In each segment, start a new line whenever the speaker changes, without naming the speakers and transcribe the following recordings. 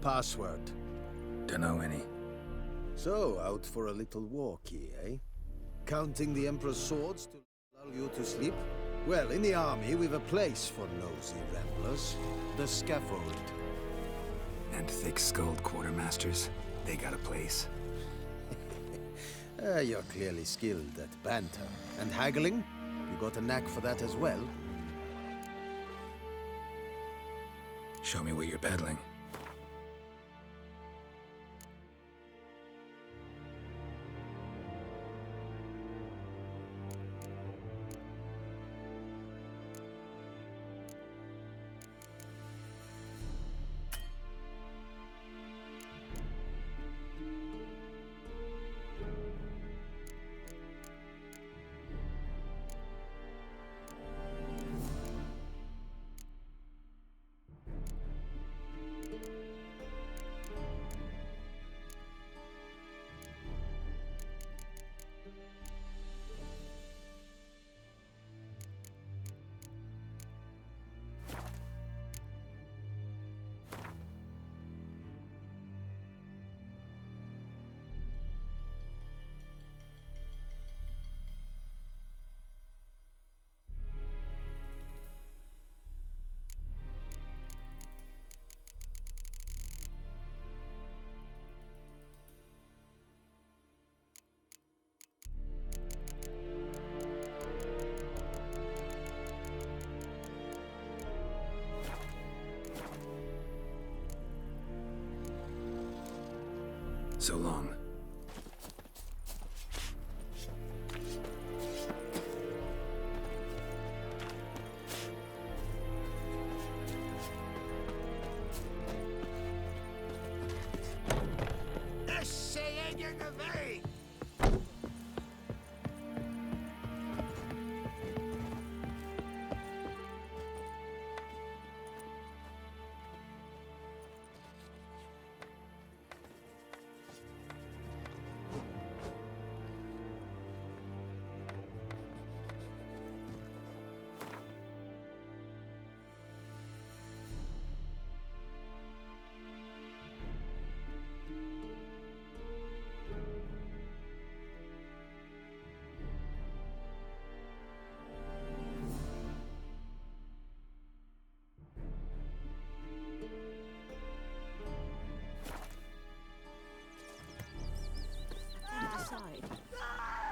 password?
Dunno any.
So, out for a little walkie, eh? Counting the Emperor's swords to lull you to sleep? Well, in the army, we've a place for nosy ramblers. The scaffold.
And thick-skulled quartermasters, they got a place.
You're clearly skilled at banter. And haggling? You got a knack for that as well?
Show me what you're peddling. So long.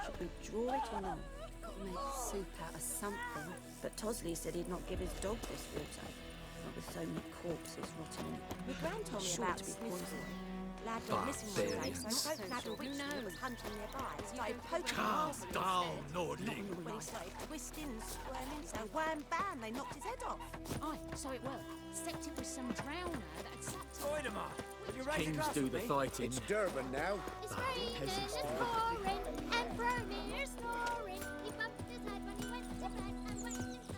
Should we draw it or not? Got to make soup out of something. But Tosley said he'd not give his dog this water. Not with so many corpses rotting in it.
My gran told me
Sure
about
to be
Smith.
poisoned.
Lad went missing one day, so folk had a witch who was hunting nearby. Started poking
Calm
arse
down, Nordling.
when he started twisting and squirming, so wham bam, they knocked his head off.
Aye, so it was. Except it was some drowner that had sacked him.
Spider-Man, you ready to
Kings
cross
do
with
the
me?
fighting.
It's Durban now.
It's
Ah,
raining
peasants
and
do
pouring, and Vermeer snoring. He bumped his head when he went to bed and waked himself.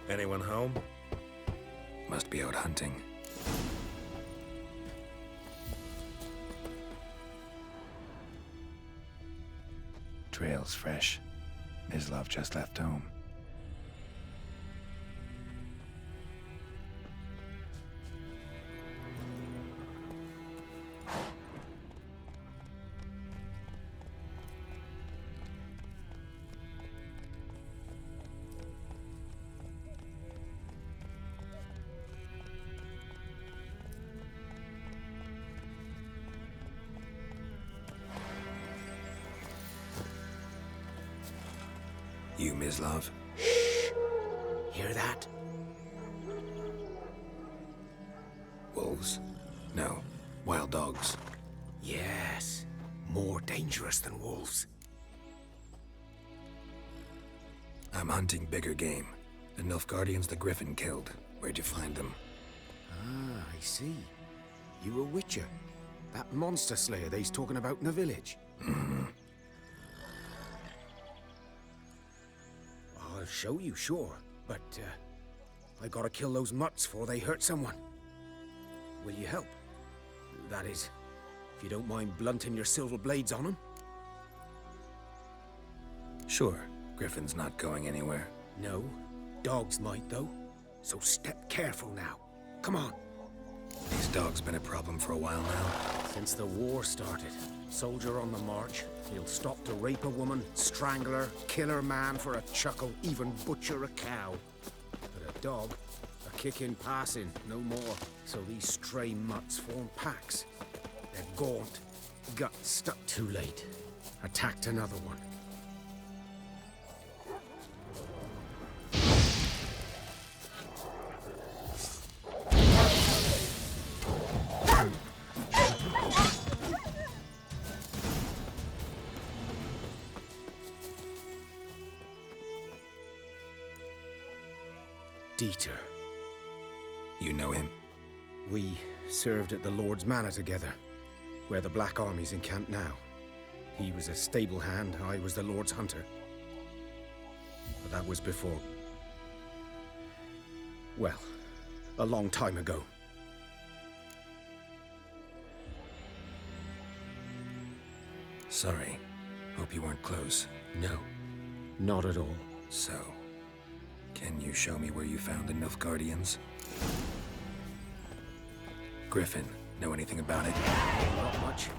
Anyone home?
Must be out hunting. Trail's fresh. Mislav just left home. You, Mislav?
Hear that?
wolves? No, wild dogs.
Yes. More dangerous than wolves.
I'm hunting bigger game. The Nilfgaardians the Griffin killed. Where'd you find them?
Ah, I see. You a witcher. That monster slayer they's talking about in the village. I'll show you, sure. But, I gotta kill those mutts before they hurt someone. Will you help? That is, if you don't mind blunting your silver blades on them.
Sure. Griffin's not going anywhere.
No. Dogs might, though. So step careful now. Come on.
These dogs been a problem for a while now.
Since the war started, soldier on the march, he'll stop to rape a woman, strangle her, kill her man for a chuckle, even butcher a cow. But a dog, a kick in passing, no more. So these stray mutts form packs. They're gaunt, gut stuck too late. Attacked another one. Dieter.
You know him?
We served at the Lord's Manor together, where the Black Army's encamped now. He was a stable hand, I was the Lord's hunter. But that was before... well, a long time ago.
Sorry. Hope you weren't close.
No, not at all.
So, can you show me where you found the Nilfgaardians? Griffin, know anything about it?
Not much.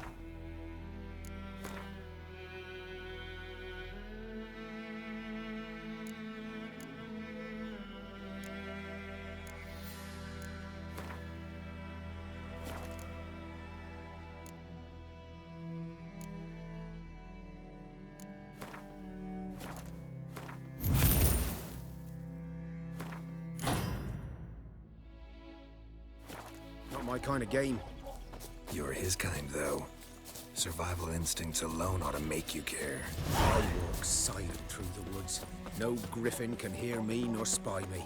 Not my kind of game.
You're his kind, though. Survival instincts alone ought to make you care.
I walk silent through the woods. No Griffin can hear me nor spy me.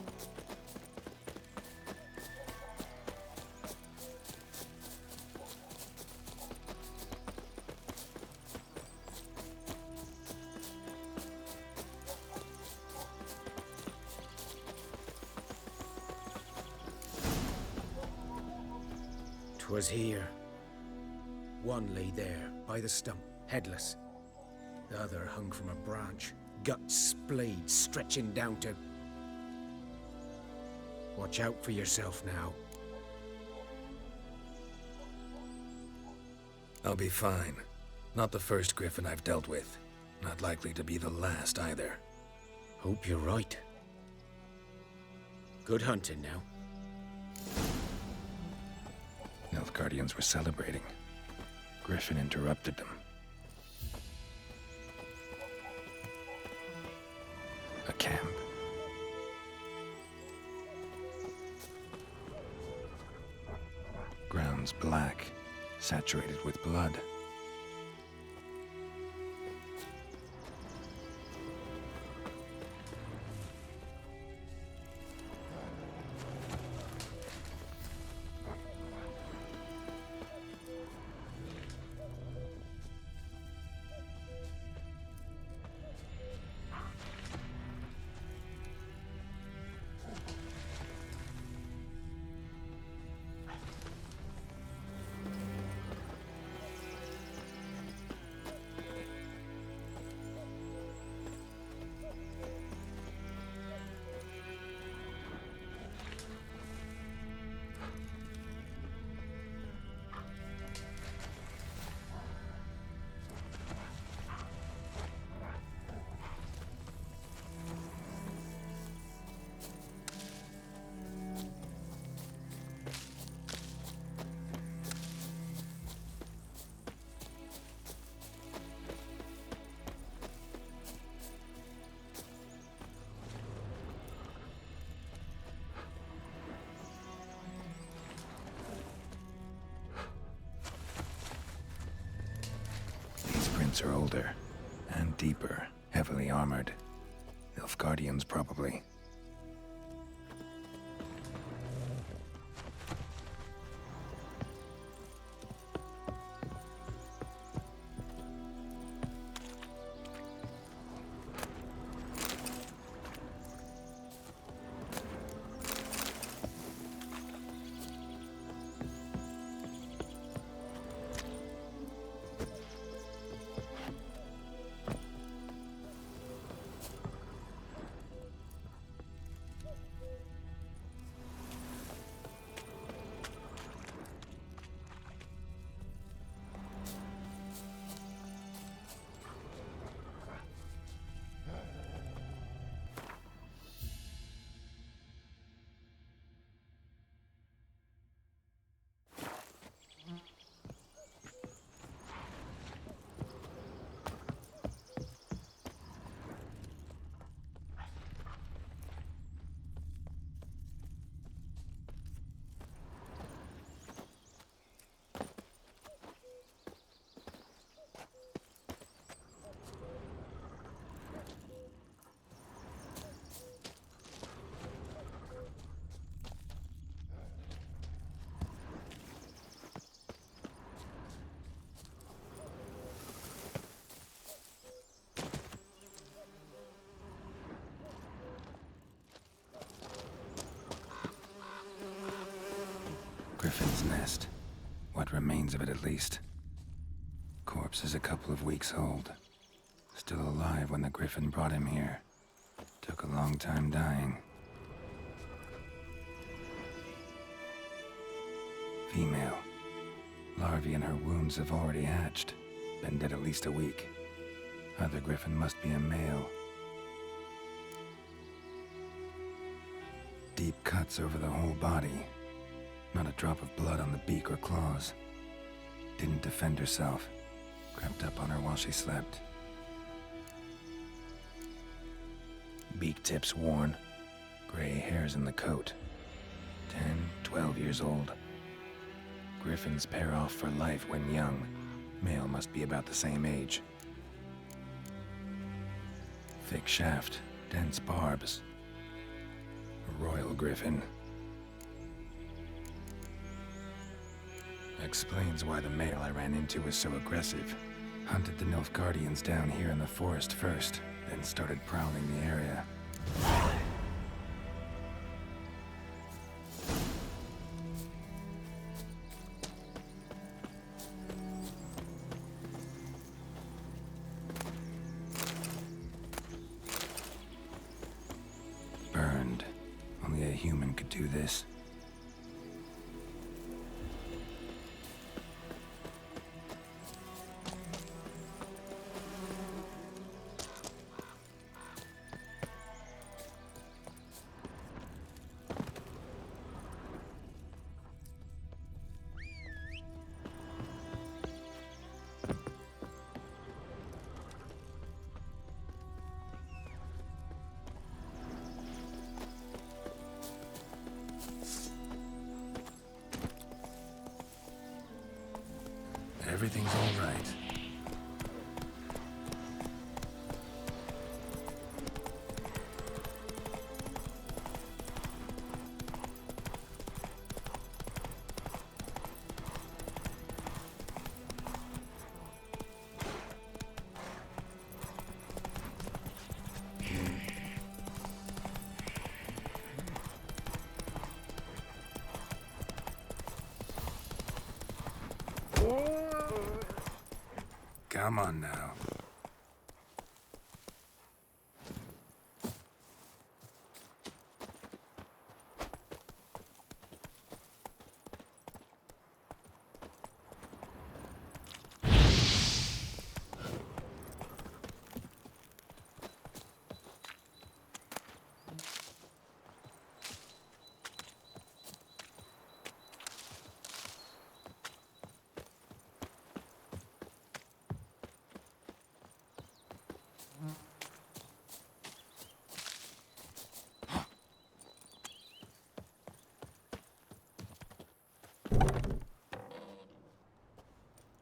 Was here. One lay there, by the stump, headless. The other hung from a branch, guts splayed, stretching down to... Watch out for yourself now.
I'll be fine. Not the first Griffin I've dealt with. Not likely to be the last, either.
Hope you're right. Good hunting now.
Nilfgaardians were celebrating. Griffin interrupted them. A camp. Grounds black, saturated with blood. roots are older and deeper, heavily armored. Nilfgaardians, probably. Griffin's nest. What remains of it, at least. Corpse is a couple of weeks old. Still alive when the Griffin brought him here. Took a long time dying. Female. Larvae in her wounds have already hatched. Been dead at least a week. Other Griffin must be a male. Deep cuts over the whole body. Not a drop of blood on the beak or claws. Didn't defend herself. Crept up on her while she slept. Beak tips worn. Gray hairs in the coat. 10, 12 years old. Griffins pair off for life when young. Male must be about the same age. Thick shaft, dense barbs. A royal Griffin. Explains why the male I ran into was so aggressive. Hunted the Nilfgaardians down here in the forest first, then started prowling the area. Burned. Only a human could do this. Everything's all right. Come on now.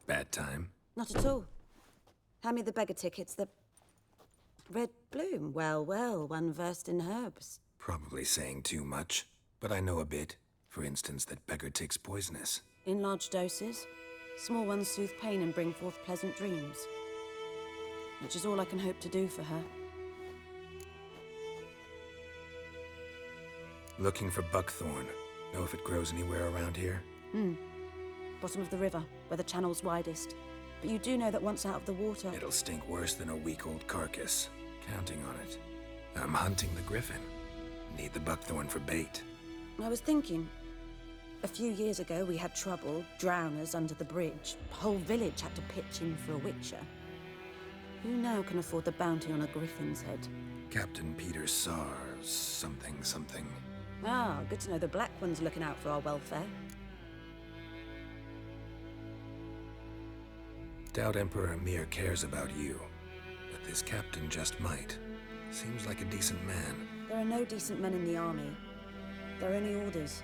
Bad time?
Not at all. Hand me the beggar tickets, the... Red bloom. Well, well, one versed in herbs.
Probably saying too much, but I know a bit. For instance, that beggar tick's poisonous.
In large doses. Small ones soothe pain and bring forth pleasant dreams. Which is all I can hope to do for her.
Looking for buckthorn. Know if it grows anywhere around here?
Bottom of the river, where the channel's widest. But you do know that once out of the water...
It'll stink worse than a week-old carcass. Counting on it. I'm hunting the Griffin. Need the buckthorn for bait.
I was thinking... A few years ago, we had trouble, drowners under the bridge. The whole village had to pitch in for a witcher. Who now can afford the bounty on a Griffin's head?
Captain Peter Sar... something.
Ah, good to know the Black One's looking out for our welfare.
Doubt Emperor Emir cares about you. But this captain just might. Seems like a decent man.
There are no decent men in the army. There are only orders.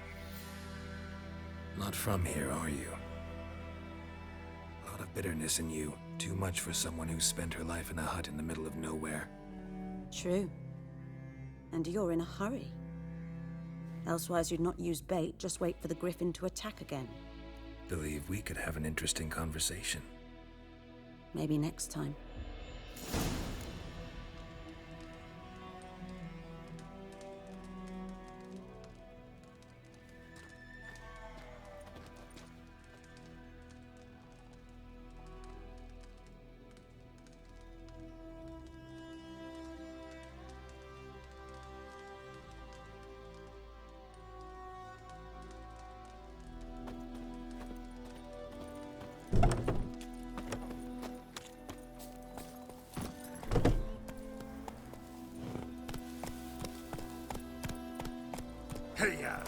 Not from here, are you? A lot of bitterness in you. Too much for someone who spent her life in a hut in the middle of nowhere.
True. And you're in a hurry. Elsewise you'd not use bait, just wait for the Griffin to attack again.
Believe we could have an interesting conversation.
Maybe next time.
Hey-ya!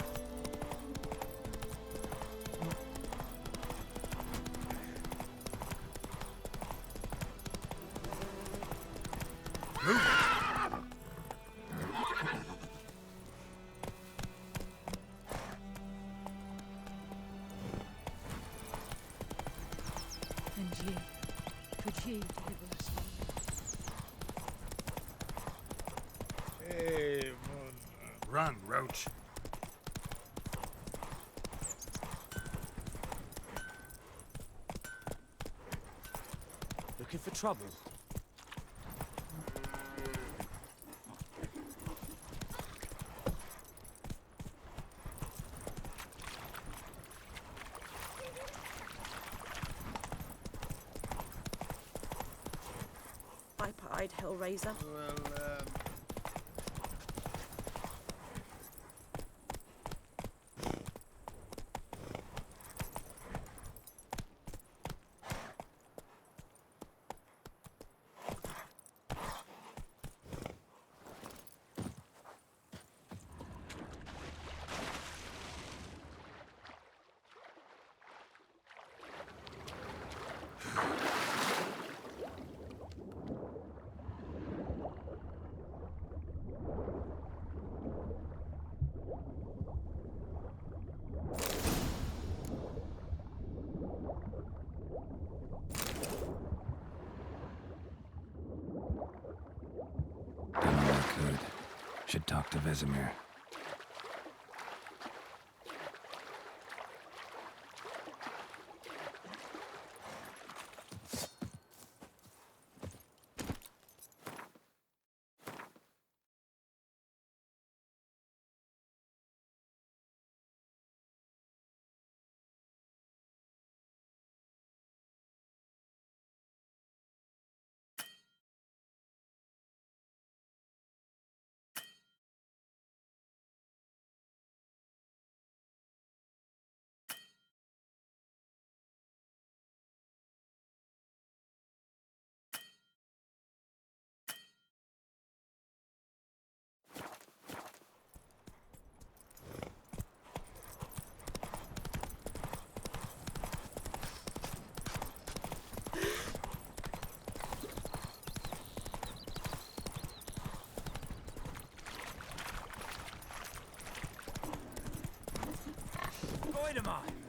And ye, could ye deliver us from
Hey, run, Roach.
Looking for trouble?
Viper-eyed Hellraiser.
Done all I could. Should talk to Vesemir.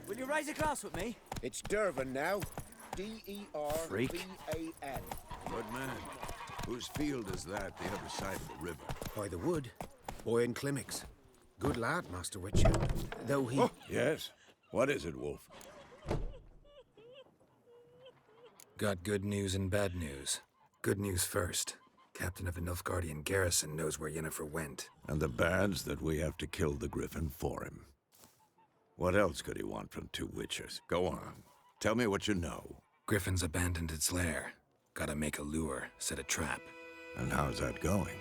Will you raise a glass with me? It's Durvan now. D-E-R-V-A-N. Whose field is that, the other side of the river?
By the wood. Boy in Climmix. Good lad, Master Witcher. Though he...
Oh, yes. What is it, Wolf?
Got good news and bad news. Good news first. Captain of a Nilfgaardian garrison knows where Yennefer went.
And the bad's that we have to kill the Griffin for him. What else could he want from two witchers? Go on. Tell me what you know.
Griffin's abandoned its lair. Gotta make a lure, set a trap.
And how's that going?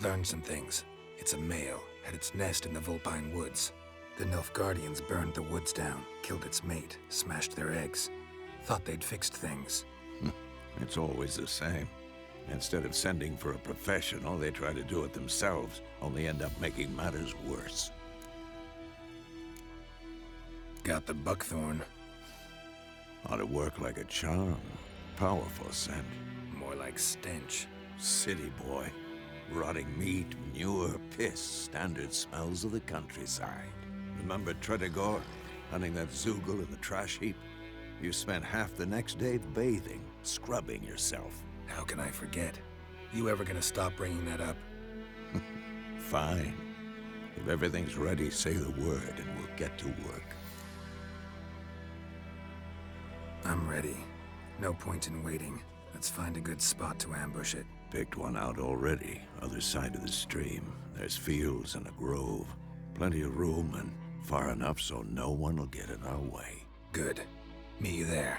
Learned some things. It's a male, had its nest in the Vulpine Woods. The Nilfgaardians burned the woods down, killed its mate, smashed their eggs. Thought they'd fixed things.
It's always the same. Instead of sending for a professional, they try to do it themselves, only end up making matters worse.
Got the buckthorn.
Ought to work like a charm. Powerful scent.
More like stench.
City boy. Rotting meat, manure, piss, standard smells of the countryside. Remember Tredegor? Hunting that Zoogle in the trash heap? You spent half the next day bathing, scrubbing yourself.
How can I forget? You ever gonna stop bringing that up?
Fine. If everything's ready, say the word and we'll get to work.
I'm ready. No point in waiting. Let's find a good spot to ambush it.
Picked one out already, other side of the stream. There's fields and a grove. Plenty of room and far enough so no one will get in our way.
Good. Meet you there.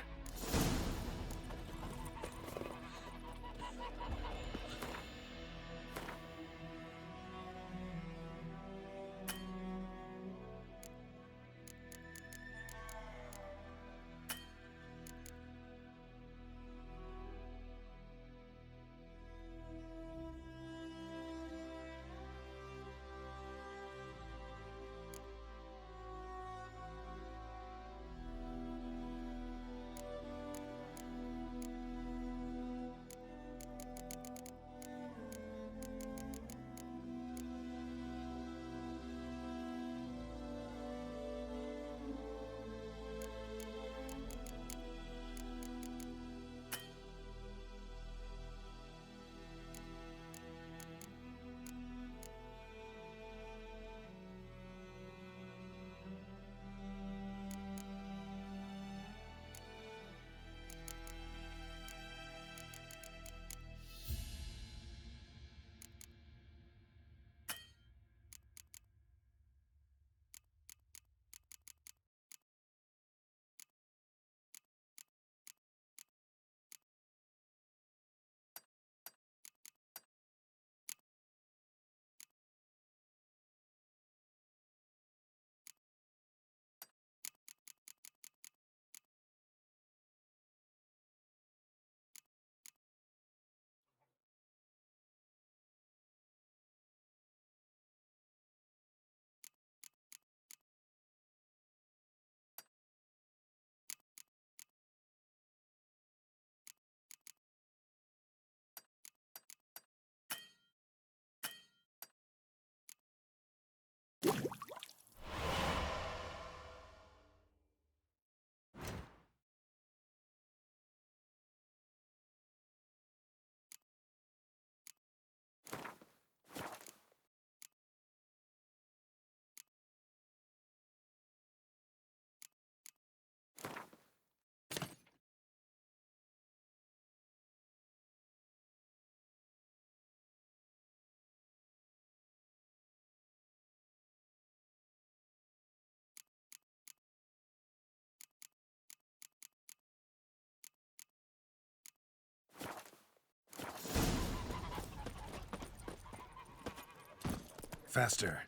Faster.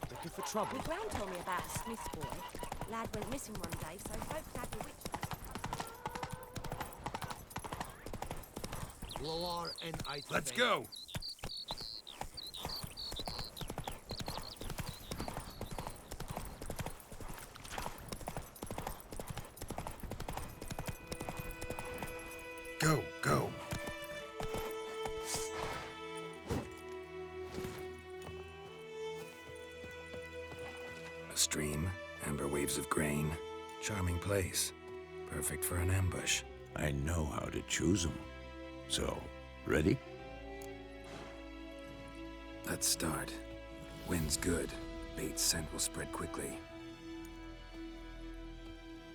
Looking for trouble?
My gran told me about a Smith's boy. Lad went missing one day, so folk had the witch.
Let's go! Go, go.
stream, amber waves of grain. Charming place. Perfect for an ambush.
I know how to choose them. So, ready?
Let's start. Wind's good. Bait's scent will spread quickly.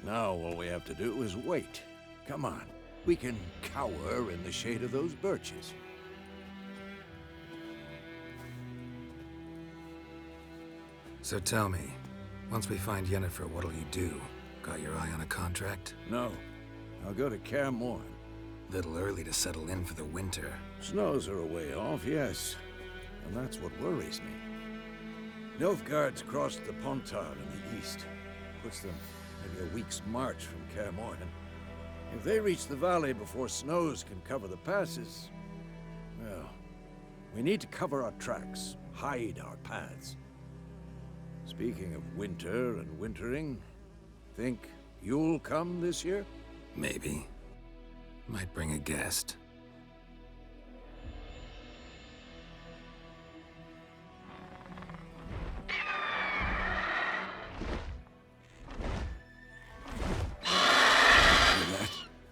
Now all we have to do is wait. Come on. We can cower in the shade of those birches.
So tell me, once we find Yennefer, what'll you do? Got your eye on a contract?
No. I'll go to Kaer Morhen.
Little early to settle in for the winter.
Snows are a way off, yes. And that's what worries me. Nilfgaard's crossed the Pontar in the east. Puts them maybe a week's march from Kaer Morhen. If they reach the valley before snows can cover the passes, well, we need to cover our tracks, hide our paths. Speaking of winter and wintering, think you'll come this year?
Maybe. Might bring a guest.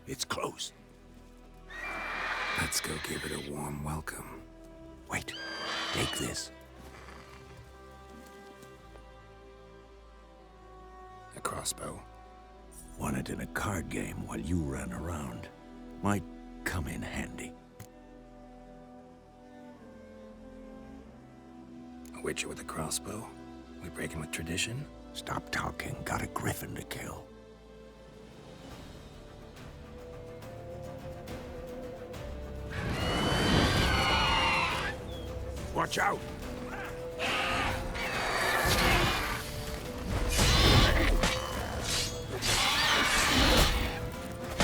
It's close.
Let's go give it a warm welcome.
Wait, take this.
A crossbow.
Won it in a card game while you ran around. Might come in handy.
A witcher with a crossbow? We breaking with tradition?
Stop talking. Got a Griffin to kill. Watch out!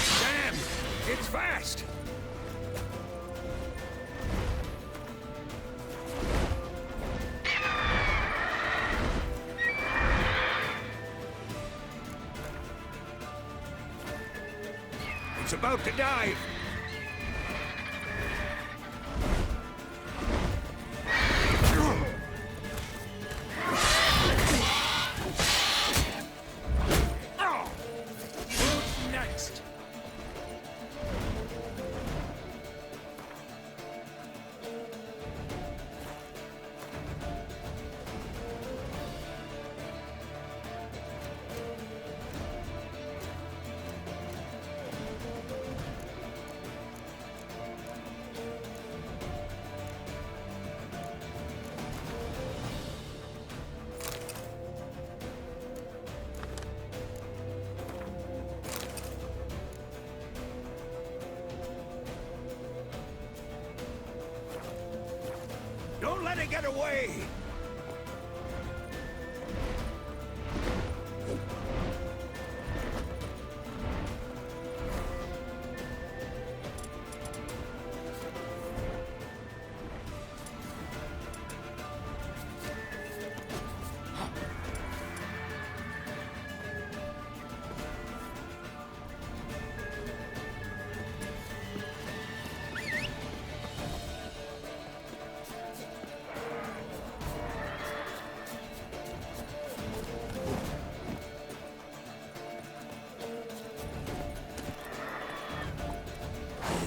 Damn! It's fast! It's about to dive! Don't let it get away!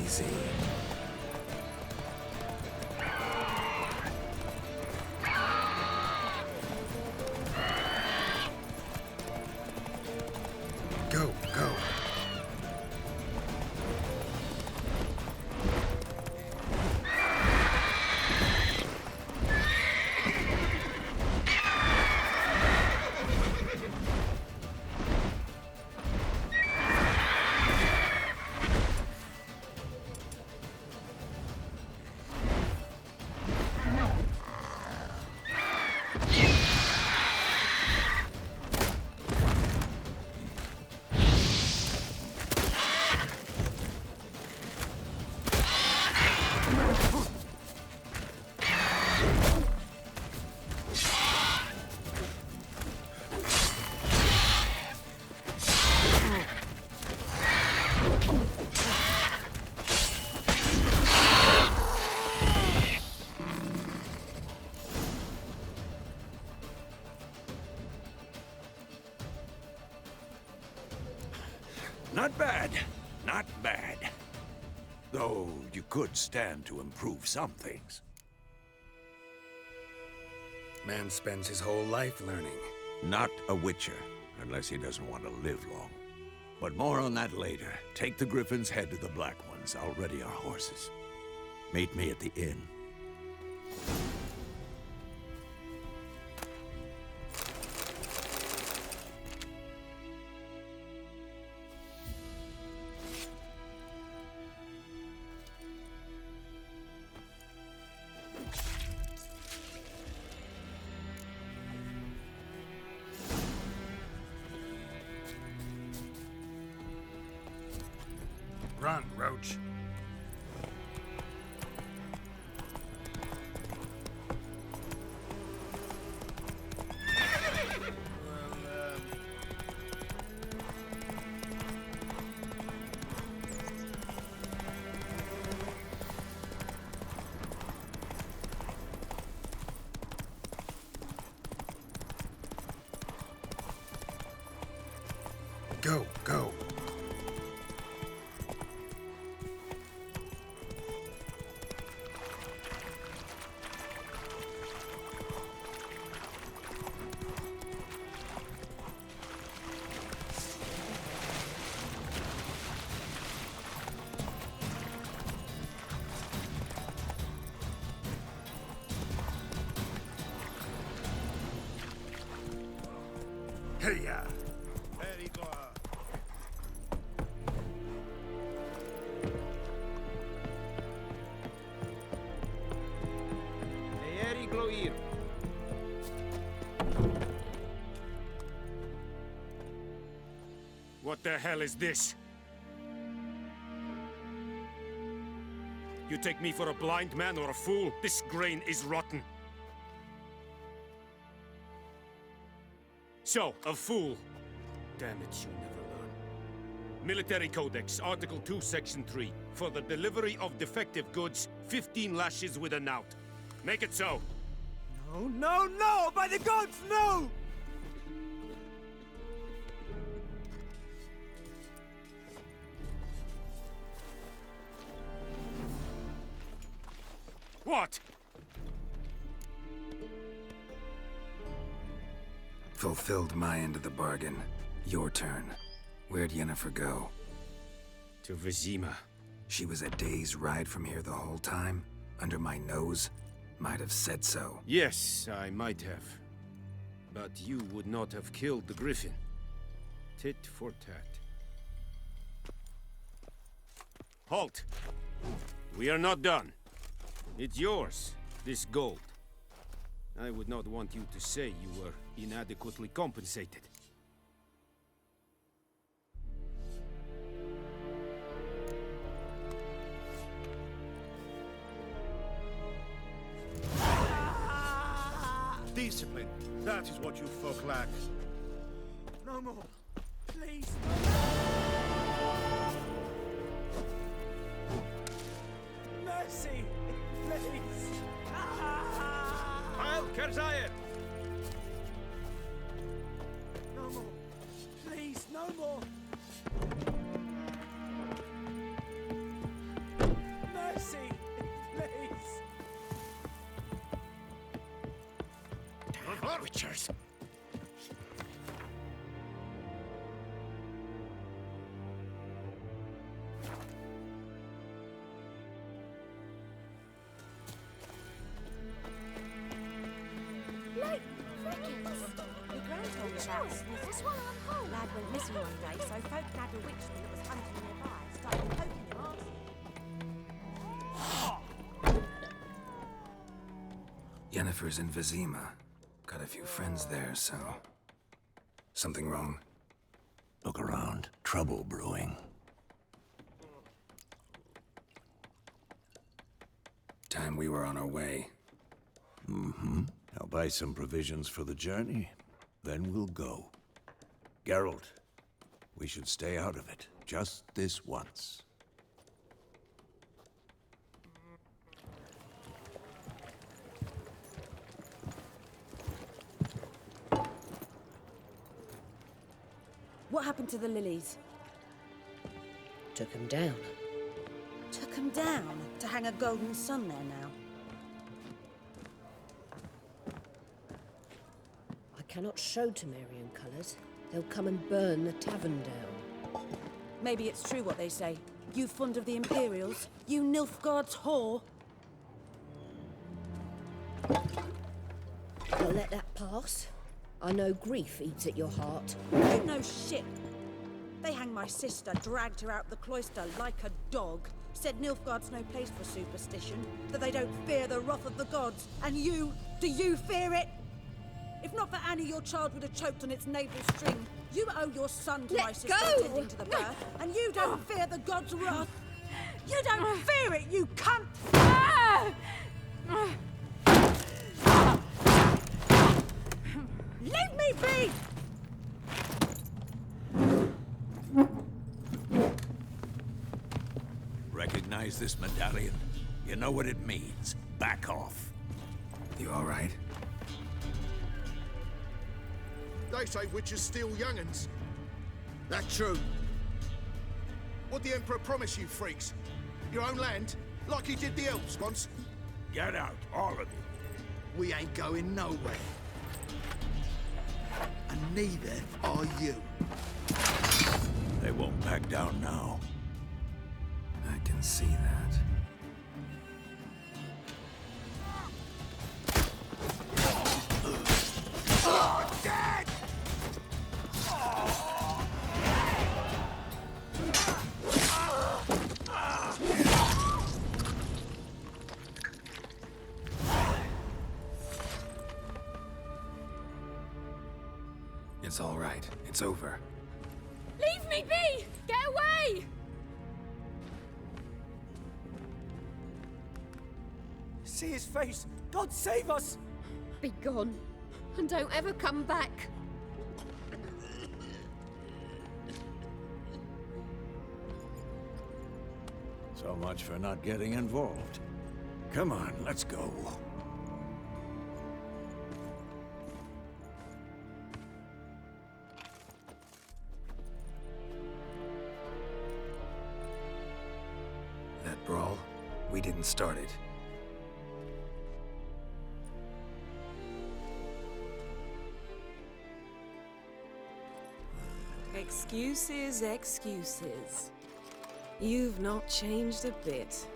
Easy.
Go, go.
Not bad. Not bad. Though you could stand to improve some things.
Man spends his whole life learning.
Not a witcher, unless he doesn't want to live long. But more on that later. Take the Griffin's head to the Black Ones. I'll ready our horses. Meet me at the inn.
Run, Roach. Go, go. Hey-ya!
Very good.
What the hell is this? You take me for a blind man or a fool? This grain is rotten. So, a fool. Damn it, you'll never learn. Military Codex, Article 2, Section 3. For the delivery of defective goods, 15 lashes with a knout. Make it so.
No, no, no! By the gods, no!
What?
Fulfilled my end of the bargain. Your turn. Where'd Yennefer go?
To Vizima.
She was a day's ride from here the whole time? Under my nose? Might have said so.
Yes, I might have. But you would not have killed the Griffin. Tit for tat. Halt! We are not done. It's yours, this gold. I would not want you to say you were inadequately compensated.
Discipline. That is what you folk lack. No more. Please. Mercy. Please. Heil Kerzayet. No more. Please, no more. Mercy. Please. Damn witchers.
Like, crickets. My gran told me about this. This one on hold. Lad went missing one day, so folk nabbed a witchman that was hunting nearby and started poking him arse.
Yennefer's in Vizima. Got a few friends there, so... Something wrong?
Look around. Trouble brewing.
Time we were on our way.
Mm-hmm. I'll buy some provisions for the journey. Then we'll go. Geralt, we should stay out of it. Just this once.
What happened to the lilies?
Took him down.
Took him down to hang a golden sun there now.
I cannot show Temerian colours. They'll come and burn the tavern down.
Maybe it's true what they say. You fond of the Imperials? You Nilfgaard's whore?
I'll let that pass. I know grief eats at your heart.
You know shit. They hanged my sister, dragged her out the cloister like a dog. Said Nilfgaard's no place for superstition, that they don't fear the wrath of the gods. And you, do you fear it? If not for Annie, your child would have choked on its navel string. You owe your son to my sister attending to the birth, and you don't fear the gods' wrath. You don't fear it, you cunt! Leave me be!
Recognize this medallion? You know what it means. Back off.
You all right?
They say witches steal young'uns. That true? What'd the Emperor promise you, freaks? Your own land? Like he did the elves once?
Get out, all of you.
We ain't going nowhere. And neither are you.
They won't back down now.
I can see that.
Dead!
It's all right. It's over.
Leave me be! Get away!
See his face! God save us!
Be gone, and don't ever come back.
So much for not getting involved. Come on, let's go.
That brawl, we didn't start it.
Excuses, excuses. You've not changed a bit.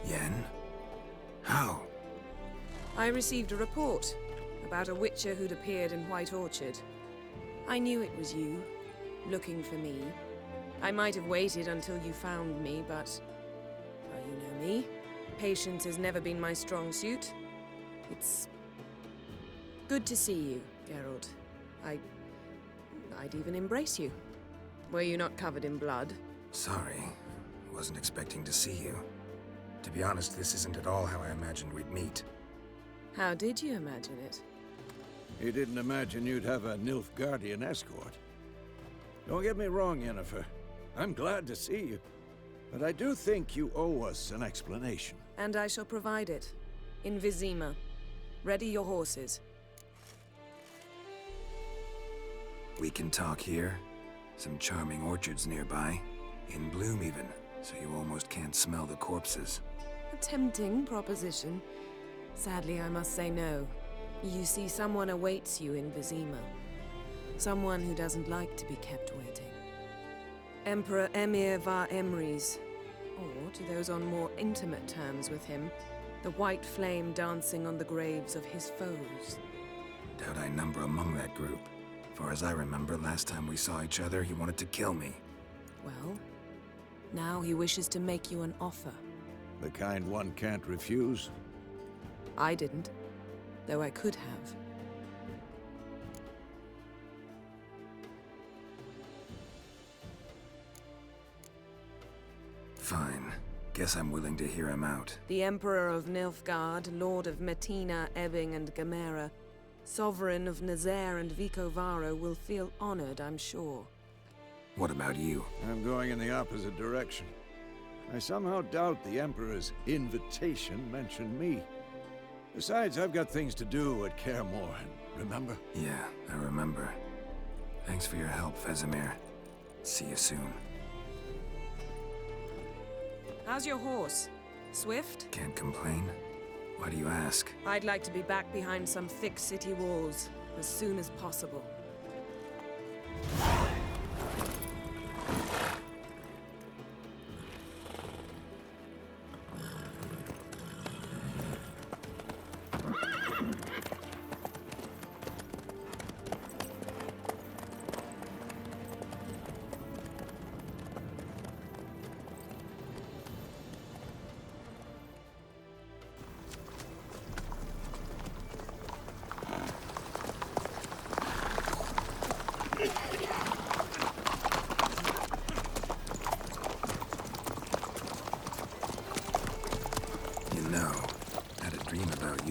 Yen? How?
I received a report about a witcher who'd appeared in White Orchard. I knew it was you, looking for me. I might have waited until you found me, but... well, you know me. Patience has never been my strong suit. It's... good to see you, Geralt. I'd even embrace you. Were you not covered in blood?
Sorry. Wasn't expecting to see you. To be honest, this isn't at all how I imagined we'd meet.
How did you imagine it?
You didn't imagine you'd have a Nilfgaardian escort. Don't get me wrong, Yennefer. I'm glad to see you. But I do think you owe us an explanation.
And I shall provide it. In Vizima. Ready your horses.
We can talk here. Some charming orchards nearby. In bloom even, so you almost can't smell the corpses.
A tempting proposition. Sadly, I must say no. You see, someone awaits you in Vizima. Someone who doesn't like to be kept waiting. Emperor Emir var Emrys. Or, to those on more intimate terms with him, the white flame dancing on the graves of his foes.
Doubt I number among that group. Far as I remember, last time we saw each other, he wanted to kill me.
Well, now he wishes to make you an offer.
The kind one can't refuse?
I didn't, though I could have.
Fine. Guess I'm willing to hear him out.
The Emperor of Nilfgaard, Lord of Metina, Ebbing, and Gamera, Sovereign of Nazaire and Vicovaro will feel honored, I'm sure.
What about you?
I'm going in the opposite direction. I somehow doubt the Emperor's invitation mentioned me. Besides, I've got things to do at Kaer Morhen, remember?
Yeah, I remember. Thanks for your help, Vesemir. See you soon.
How's your horse? Swift?
Can't complain. Why do you ask?
I'd like to be back behind some thick city walls as soon as possible.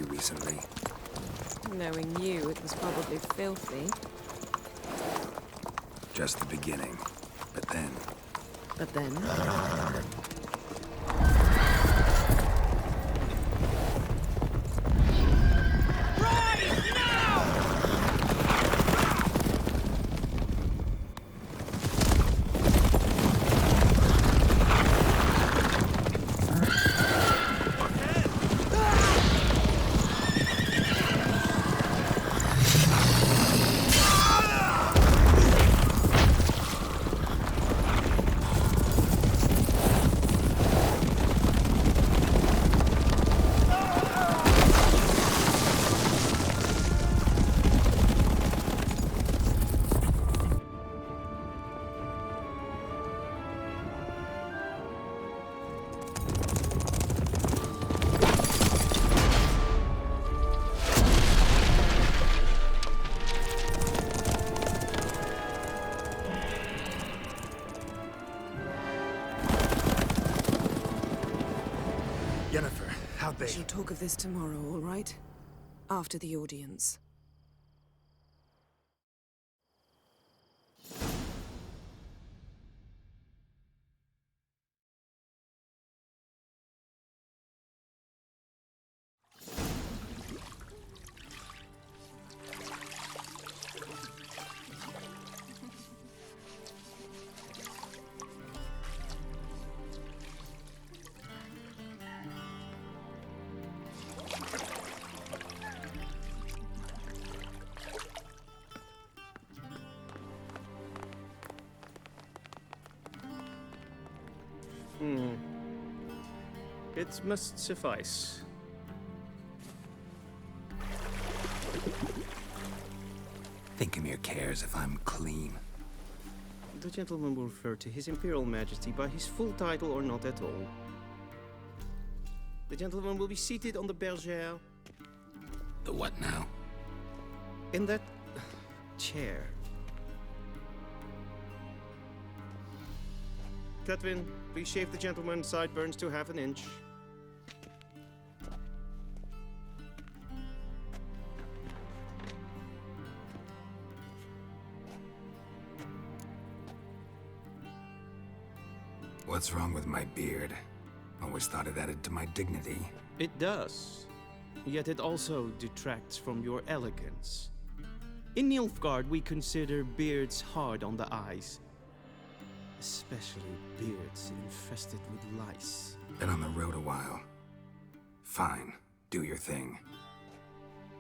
Recently.
Knowing you, it was probably filthy.
Just the beginning. But then...
But then?
How'd they?
We shall talk of this tomorrow, all right? After the audience.
It must suffice.
Thinkamere cares if I'm clean.
The gentleman will refer to His Imperial Majesty by his full title or not at all. The gentleman will be seated on the bergère.
The what now?
In that chair. Griffin, please shave the gentleman's sideburns to half an inch.
What's wrong with my beard? Always thought it added to my dignity.
It does. Yet it also detracts from your elegance. In Nilfgaard, we consider beards hard on the eyes. Especially beards infested with lice.
Been on the road a while. Fine. Do your thing.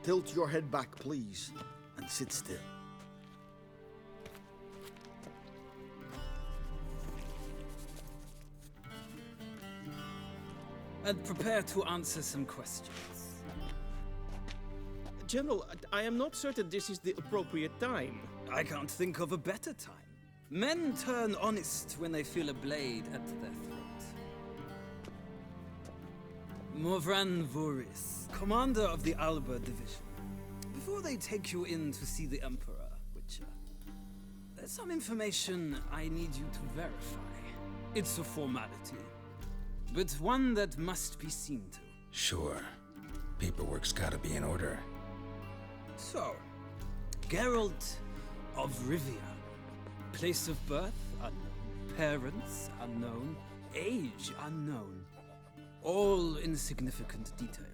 Tilt your head back, please, and sit still.
And prepare to answer some questions.
General, I am not certain this is the appropriate time.
I can't think of a better time. Men turn honest when they feel a blade at their throat. Morvran Voris, commander of the Alba Division. Before they take you in to see the Emperor, Witcher, there's some information I need you to verify. It's a formality, but one that must be seen to.
Sure. Paperwork's gotta be in order.
So, Geralt of Rivia. Place of birth, unknown. Parents, unknown. Age, unknown. All insignificant details.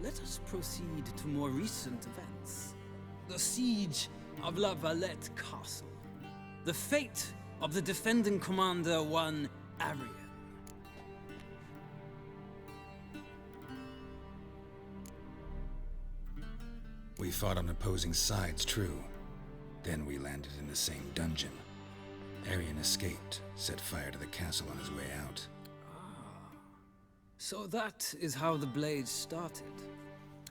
Let us proceed to more recent events. The siege of La Valette Castle. The fate of the defending commander, one Arian.
We fought on opposing sides, true. Then we landed in the same dungeon. Arian escaped, set fire to the castle on his way out.
So that is how the Blade started.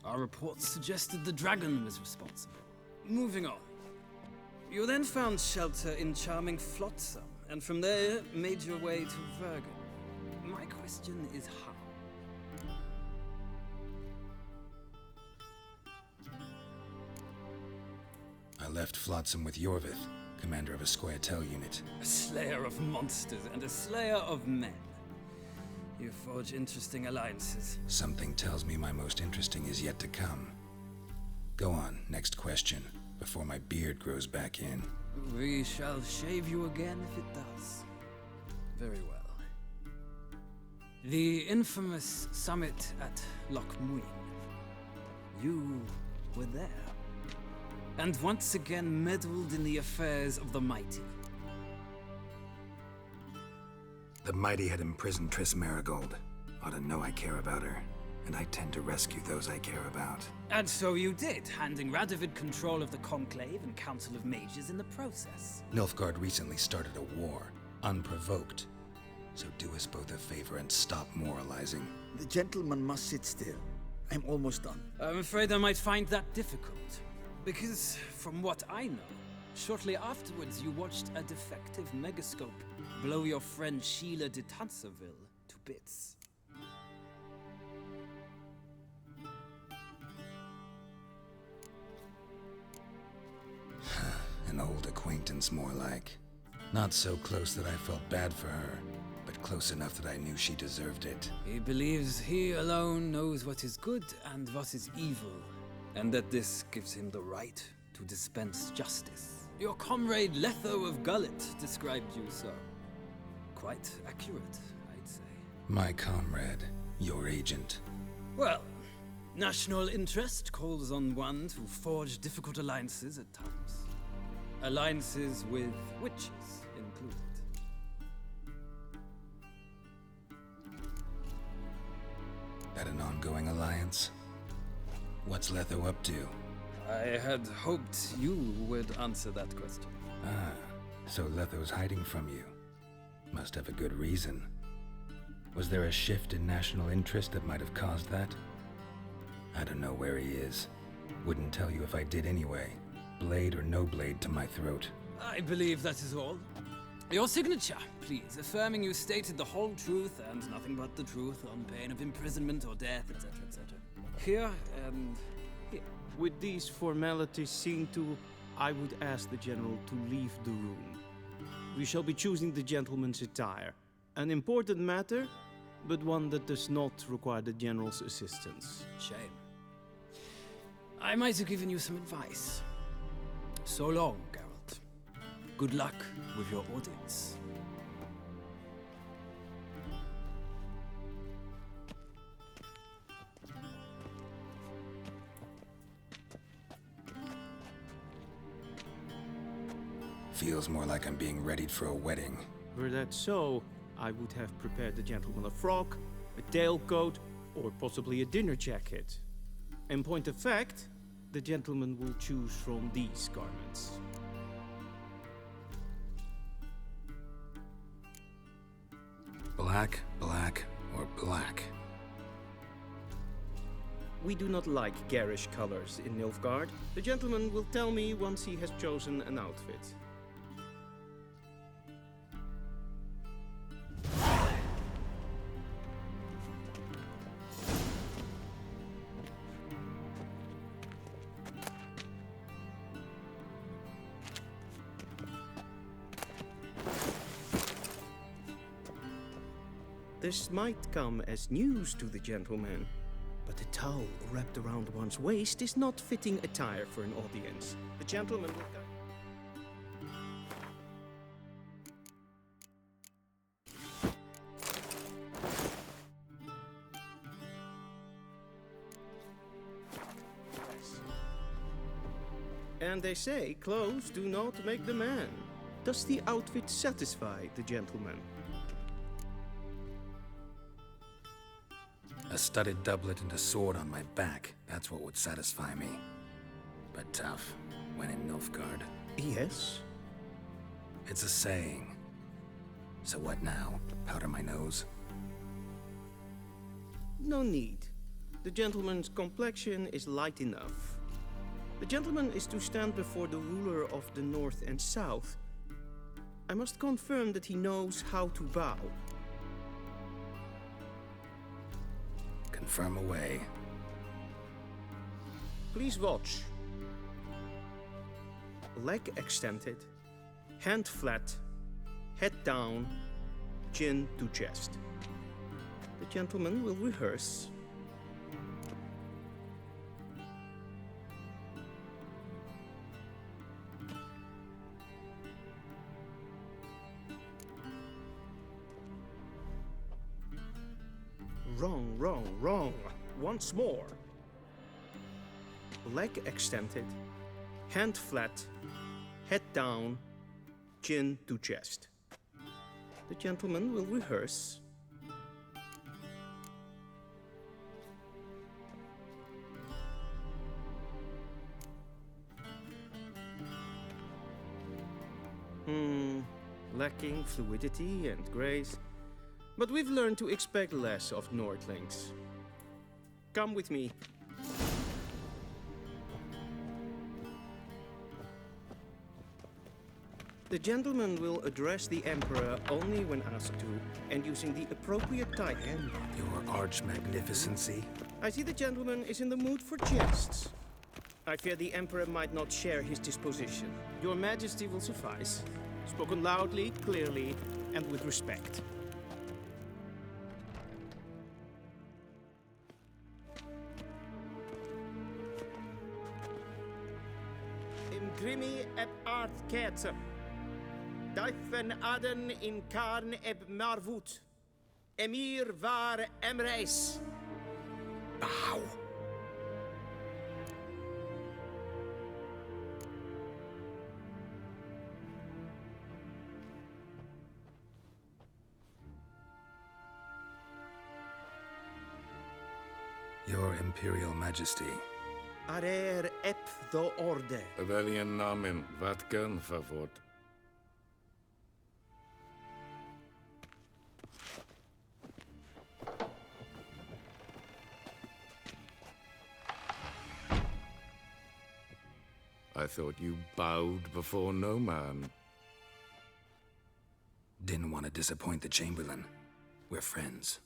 Our reports suggested the dragon was responsible. Moving on. You then found shelter in charming Flotsam, and from there made your way to Vergen. My question is how?
I left Flotsam with Yorvith, commander of a Squaretel unit.
A slayer of monsters and a slayer of men. You forge interesting alliances.
Something tells me my most interesting is yet to come. Go on, next question, before my beard grows back in.
We shall shave you again if it does. Very well. The infamous summit at Loch Muin. You were there. And once again meddled in the affairs of the mighty.
The mighty had imprisoned Triss Marigold. Ought to know I care about her, and I tend to rescue those I care about.
And so you did, handing Radovid control of the Conclave and Council of Mages in the process.
Nilfgaard recently started a war, unprovoked. So do us both a favor and stop moralizing.
The gentleman must sit still. I'm almost done.
I'm afraid I might find that difficult. Because, from what I know, shortly afterwards you watched a defective megascope blow your friend Sheila de Tanserville to bits.
An old acquaintance, more like. Not so close that I felt bad for her, but close enough that I knew she deserved it.
He believes he alone knows what is good and what is evil, and that this gives him the right to dispense justice. Your comrade Letho of Gullet described you so. Quite accurate, I'd say.
My comrade, your agent.
Well, national interest calls on one to forge difficult alliances at times. Alliances with witches included.
That an ongoing alliance? What's Letho up to?
I had hoped you would answer that question.
Ah, so Letho's hiding from you. Must have a good reason. Was there a shift in national interest that might have caused that? I don't know where he is. Wouldn't tell you if I did anyway. Blade or no blade to my throat.
I believe that is all. Your signature, please, affirming you stated the whole truth and nothing but the truth on pain of imprisonment or death, etc., etc. Here and here.
With these formalities seen to, I would ask the General to leave the room. We shall be choosing the gentleman's attire. An important matter, but one that does not require the General's assistance.
Shame. I might have given you some advice. So long, Geralt. Good luck with your audience.
Feels more like I'm being readied for a wedding.
Were that so, I would have prepared the gentleman a frock, a tailcoat, or possibly a dinner jacket. In point of fact, the gentleman will choose from these garments.
Black, black, or black?
We do not like garish colors in Nilfgaard. The gentleman will tell me once he has chosen an outfit. This might come as news to the gentleman, but a towel wrapped around one's waist is not fitting attire for an audience. The gentleman will go. And they say clothes do not make the man. Does the outfit satisfy the gentleman?
A studded doublet and a sword on my back, that's what would satisfy me. But tough, when in Nilfgaard.
Yes?
It's a saying. So what now? Powder my nose?
No need. The gentleman's complexion is light enough. The gentleman is to stand before the ruler of the North and South. I must confirm that he knows how to bow.
Confirm away.
Please watch. Leg extended, hand flat, head down, chin to chest. The gentleman will rehearse. Wrong, wrong, wrong. Once more. Leg extended, hand flat, head down, chin to chest. The gentleman will rehearse. Lacking fluidity and grace. But we've learned to expect less of Nordlings. Come with me. The gentleman will address the Emperor only when asked to, and using the appropriate title.
Your arch-magnificency?
I see the gentleman is in the mood for jests. I fear the Emperor might not share his disposition. Your Majesty will suffice. Spoken loudly, clearly, and with respect. Imgrimi eb art ketzer. Duifen aden in karn eb marvoet. Emir var emreis.
Bow. Your Imperial Majesty.
Arer ep do orde.
Weljen namen, wat kan favort? I thought you bowed before no man.
Didn't want to disappoint the Chamberlain. We're friends.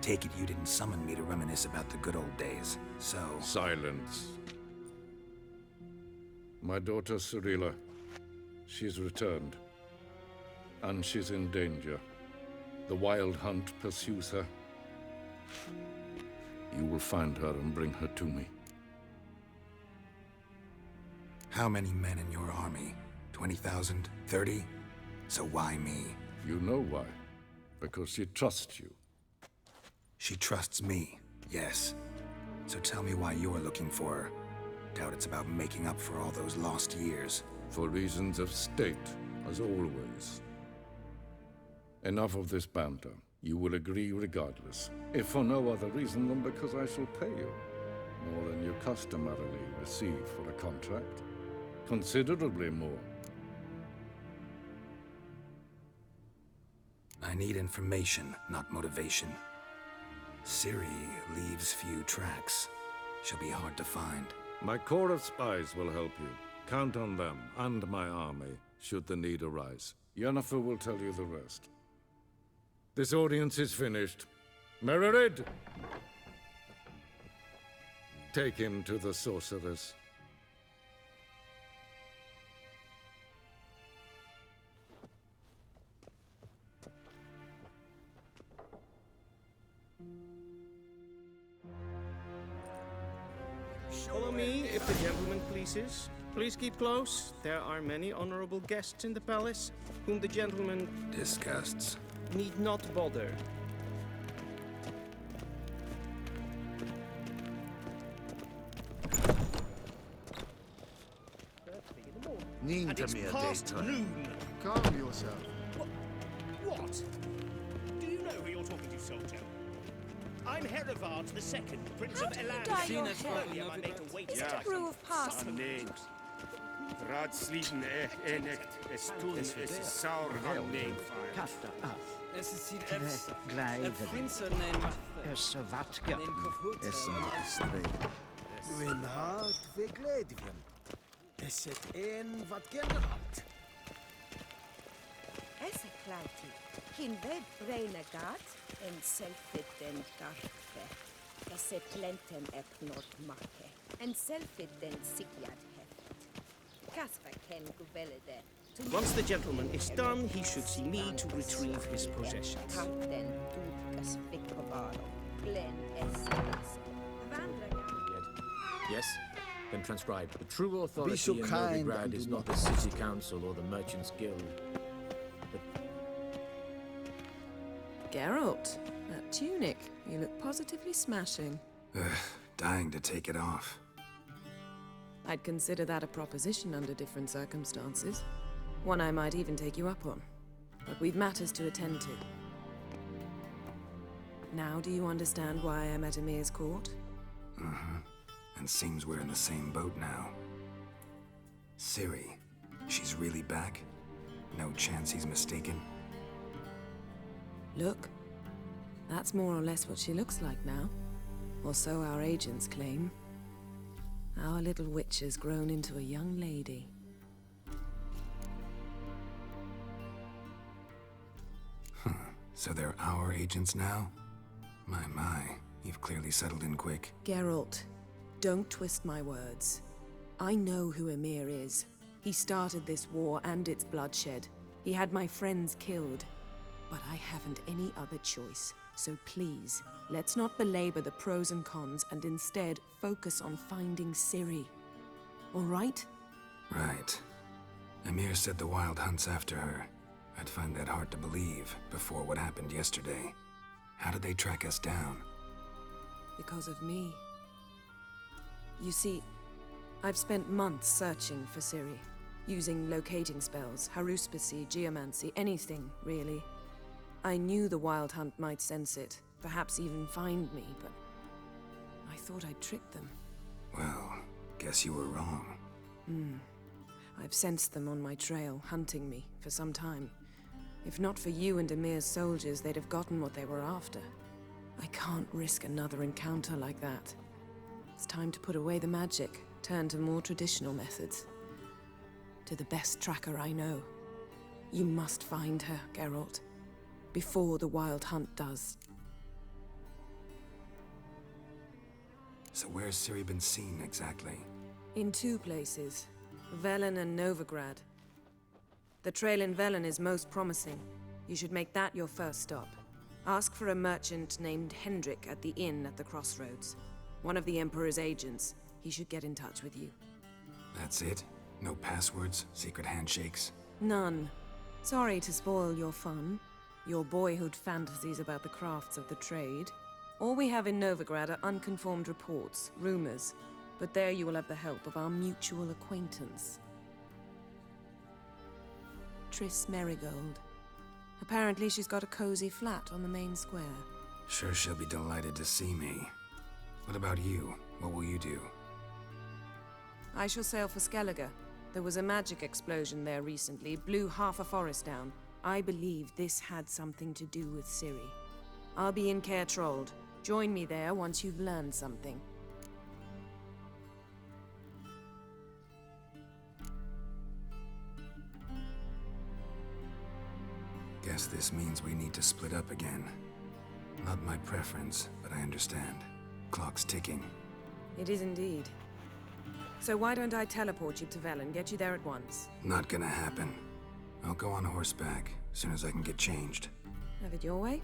Take it you didn't summon me to reminisce about the good old days, so...
Silence. My daughter Cyrilla, she's returned. And she's in danger. The Wild Hunt pursues her. You will find her and bring her to me.
How many men in your army? 20,000? 30? So why me?
You know why. Because she trusts you.
She trusts me, yes. So tell me why you're looking for her. Doubt it's about making up for all those lost years.
For reasons of state, as always. Enough of this banter. You will agree regardless, if for no other reason than because I shall pay you. More than you customarily receive for a contract. Considerably more.
I need information, not motivation. Ciri leaves few tracks. She'll be hard to find.
My corps of spies will help you. Count on them, and my army, should the need arise. Yennefer will tell you the rest. This audience is finished. Mererid! Take him to the sorceress.
Follow me, if the gentleman pleases. Please keep close. There are many honorable guests in the palace, whom the gentleman...
disgusts.
...need not bother.
And it's past noon.
Calm yourself.
What? Do you know who you're talking to, soldier? I'm Herivard II, Prince of Elan.
dye your hair?
Is
it a brew of parsley?
Named. Raadsliden enecht es toen es saur van neemfire.
Kasta af.
Es ist hier
Gleider.
Prinsen nemen.
Es watke. Es streng.
Win hart verkleedjen. Es het een wat generaalt.
Esse klauti. Kin ved brene gat en selfit den garfe. Esse plenten epnot make. En selfit den sigjad heft. Kasper ken guvelde.
Once the gentleman is done, he should see me to retrieve his possessions.
Kapten doet es vikkovaro. Glen es.
Yes? Then transcribe. The true authority
so
in
kind
Novigrad
and
is
do
not the city council or the merchants' guild.
Geralt, that tunic. You look positively smashing.
Dying to take it off.
I'd consider that a proposition under different circumstances. One I might even take you up on. But we've matters to attend to. Now do you understand why I'm at Emir's court?
Mm-hmm. And seems we're in the same boat now. Ciri, she's really back? No chance he's mistaken?
Look, that's more or less what she looks like now. Or so our agents claim. Our little witch has grown into a young lady.
So they're our agents now? My, you've clearly settled in quick.
Geralt, don't twist my words. I know who Emir is. He started this war and its bloodshed. He had my friends killed. But I haven't any other choice. So please, let's not belabor the pros and cons and instead focus on finding Ciri. All right?
Right. Emir said the Wild Hunt's after her. I'd find that hard to believe before what happened yesterday. How did they track us down?
Because of me. You see, I've spent months searching for Ciri, using locating spells, haruspicy, geomancy, anything, really. I knew the Wild Hunt might sense it, perhaps even find me, but I thought I'd trick them.
Well, guess you were wrong.
I've sensed them on my trail, hunting me, for some time. If not for you and Emir's soldiers, they'd have gotten what they were after. I can't risk another encounter like that. It's time to put away the magic, turn to more traditional methods. To the best tracker I know. You must find her, Geralt. Before the Wild Hunt does.
So where's Ciri been seen exactly?
In two places. Velen and Novigrad. The trail in Velen is most promising. You should make that your first stop. Ask for a merchant named Hendrik at the inn at the crossroads. One of the Emperor's agents. He should get in touch with you.
That's it? No passwords? Secret handshakes?
None. Sorry to spoil your fun. Your boyhood fantasies about the crafts of the trade. All we have in Novigrad are unconformed reports, rumors. But there you will have the help of our mutual acquaintance. Triss Merigold. Apparently she's got a cozy flat on the main square.
Sure she'll be delighted to see me. What about you? What will you do?
I shall sail for Skellige. There was a magic explosion there recently, blew half a forest down. I believe this had something to do with Ciri. I'll be in Caer Trold. Join me there once you've learned something.
Guess this means we need to split up again. Not my preference, but I understand. Clock's ticking.
It is indeed. So why don't I teleport you to Velen, get you there at once?
Not gonna happen. I'll go on horseback, as soon as I can get changed.
Have it your way?